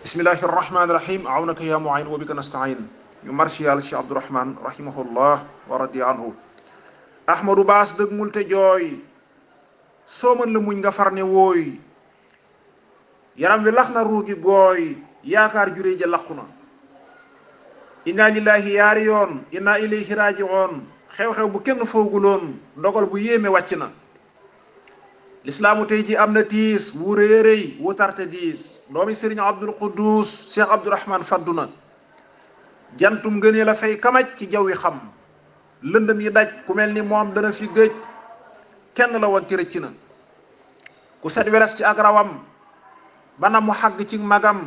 bismillahi rahmani rahim awnaka ya mu'in wa bika nasta'in ñu marsi yàlla Cheikh Abdourahman rahimahullah wa radi anhu ahmadou baas dëgg mul te jooy soo mën la muñ nga far ne wooy yaram wi lax na ruugi gooy yaakaar juré ja laqu na inna lillahi yaari yoon inna ilayhi raaji'oon xew-xew bu kenn fooguloon dogal bu yéeme wàcc na lislaamu tey ji am na tiis wu rëy rëy wu tarte diis doomi sëriñ abdul quddus cheikh abdourahman faddu na jantum ngënee la fay kamaj ci jawwi xam lëndëm yi daj ku mel ni moom dana fi gëj kenn la woon ti rëcc na ku set weles ci ak rawam bana mu xàgg ci magam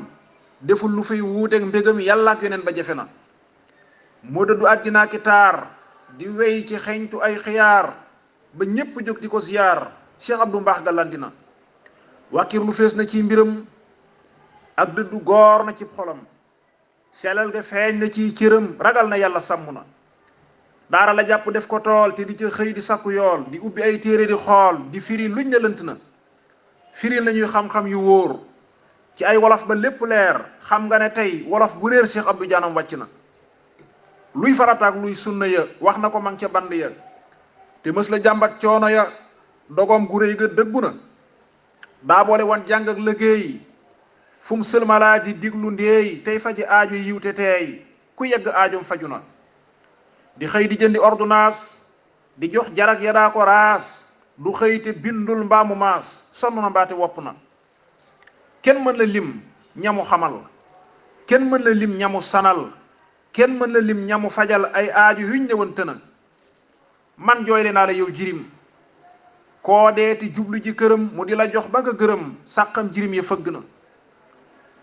deful lu fay wuuteeg mbégam yàlla ak yeneen ba jafe na moo dëddu àddinaa ki taar di wey ci xeñtu ay xiyaar ba ñépp jóg di ko ziyaar cheikh abdou mbaax galandi na wàkkir lu fees na ci mbiram ak dëddu goor na ci xolam selal ga feeñ na ci cëram ragal na yàlla sàmm na daara la jàpp def ko tool te di ca xëy di sakku yool di ubbi ay téere di xool di firi luñ ne lënt na firi nañuy xam-xam yu wóor ci ay wolof ba lépp leer xam nga ne tey wolof bu réer cheikh abdou jaanam wàcc na luy farataak luy sunna ya wax na ko mang ca band ya te mës la jàmbat coono ya dogoom gu réy ga dëggu na daa boole woon jàng ak liggéey fu mu sëlmalaa di diglu ndéey tey faji aajo yiw te teey ku yegg aajom faju na di xëy di jëndi ordonnance di jox jarag ya daa ko raas du xëy te bindul mbaamu maas sonn na mbaate wopp na kenn mën la lim ñamu xamal kenn mën la lim ñamu sanal kenn mën la lim ñamu fajal ay aajo yuñ ñëwante na man jooyle naa la yow jirim koo deeti jublu ji këram mu di la jox ba nga gërëm sàqam jirim ya fëgg na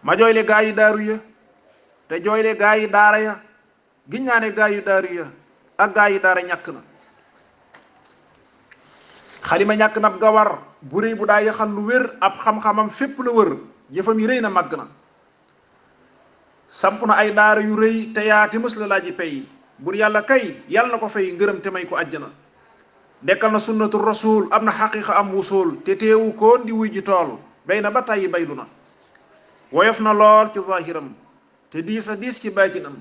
ma jooyle gaa yi daaru ya te jooyle gaa yi daara ya giñ naa ne gaa yu daaru ya ak gaa yi daara ñàkk na xalima ñàkk nab gawar bu réy bu daa yaxal lu wér ab xam-xamam fépp la wër yëfam yi rëy na màgg na samp na ay daara yu rëy te yaa te mës la laaji pay bur yàlla kay yàlla na ko fay ngërëm te may ko àjjana dekkal na sunnatu rasul am na xaqiqa am wusul te teewu koon di wuy ji tool bay na ba tàyyi baylu na woyof na lool ci zahiram te diis a diis ci baatinam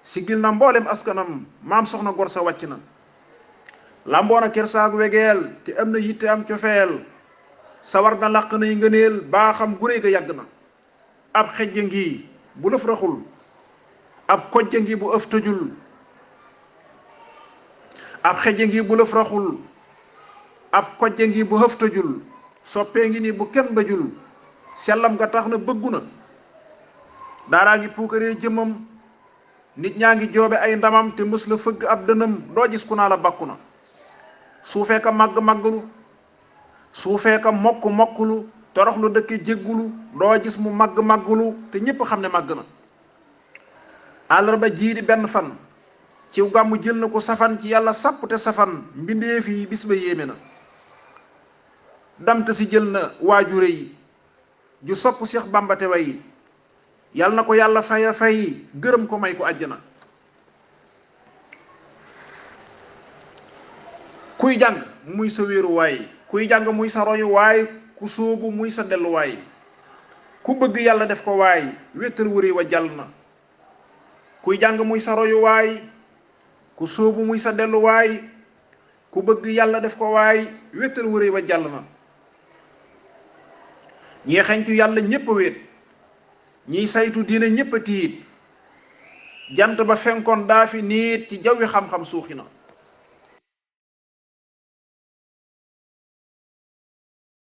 sigil na mboolem askanam maam soxna gor sa wàcc na lamboona kersaag wegeel te am na yitte am cofeel sawar nga làq nay ngëneel baa xam guré ga yàgg na ab xejja ngi bu lëf raxul ab kojja ngi bu ëf tëjul ab xejja ngi bu lëf raxul ab kojja ngi bu ëf tëjul soppee ngi ni bu kenn bajul sellam nga tax na bëggu na daaraa ngi puukaree jëmmam nit ñaa ngi joobe ay ndamam te mës la fëgg ab dënam doo gis ku naa la bakku na suufee ka màgg-màgglu suufee ka mokk-mokklu torox lu dëkke jéggulu doo gis mu màgg-màgglu te ñépp xam ne màgg na àllarba jii di benn fan ciw gàmmu jël na ko safan ci yàlla sàpp te safan mbindeef yi bis ba yéeme na damte si jël na waajure yi ju sopp Seex Bàmba te way yàlla na ko yàlla faya fay gërëm ko may ko àjjana kuy jàng muy sa wéeruwaay kuy jàng muy sa royuwaay ku sóobu muy sa delluwaay ku bëgg yàlla def ko waay wéttal wëri wa jàll na kuy jàng muy sa royuwaay ku sóobu muy sa delluwaay ku bëgg yàlla def ko waay wéttal wëri wa jàll na ñii xeñtu yàlla ñépp a wéet ñiy saytu diine ñépp a tiit jant ba fenkoon daa fi niit ci jawwi xam-xam suuxi na